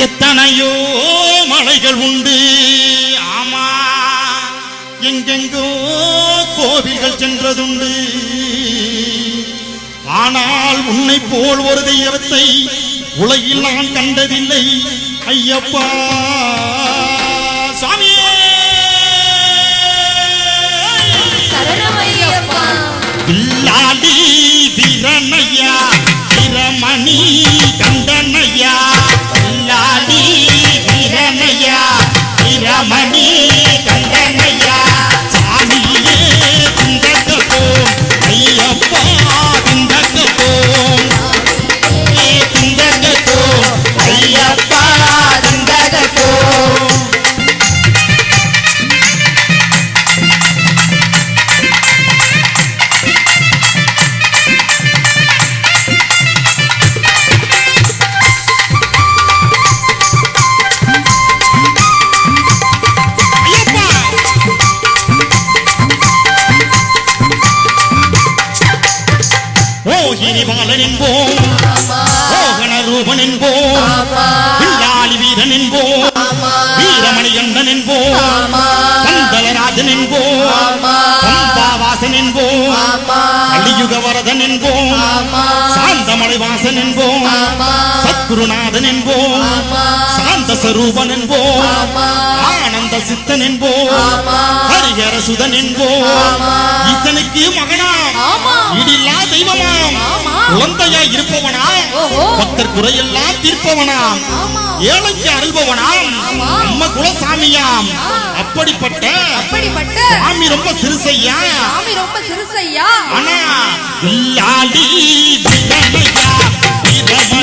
எத்தனையோ மலைகள் உண்டு. ஆமா, எங்கெங்கோ கோவில்கள் சென்றதுண்டு. ஆனால் உன்னை போல் ஒரு தெய்வத்தை உலகில் நான் கண்டதில்லை ஐயப்பா. சாமியே சரணமையப்பா. பில்லாடி வீரனையா வீரமணி கண்டனையா. பில்லாடி வீரனையா வீரமணி கண்டனையா. சாமியே குந்தக்கப்போம் ஐயப்பா குந்தக்கப்போம். குந்தக்கப்போம் ஐயப்பா குந்தக்கப்போம். மோகினிபாலன் என்போம், மோகன ரூபன் என்போம், பில்லாளி வீரன் என்போம், வீரமணி கண்டன் என்போம், பந்தலராஜன் என்போம், பம்பாவாசன் என்போம், கலியுக வரதன் என்போம், சாந்தமலை வாசன் என்போம், சத்குருநாதன் என்போம், சாந்த ஸ்வரூபன் என்போம், ஆனந்த சித்தன் என்போம், ஹரிஹர சுதன் என்போம். ஈசனுக்கு மகனாம் இடில்லா தெய்வமாம், குழந்தையா இருப்பவனாம், பக்தர் குறையெல்லாம் தீர்ப்பவனாம், ஏழைக்கு அருள்பவனாம், நம்ம குலசாமியாம். அப்படிப்பட்ட சாமி ரொம்ப சிறுசையா. ஆனா பில்லாடி வீரனையா வீரமணி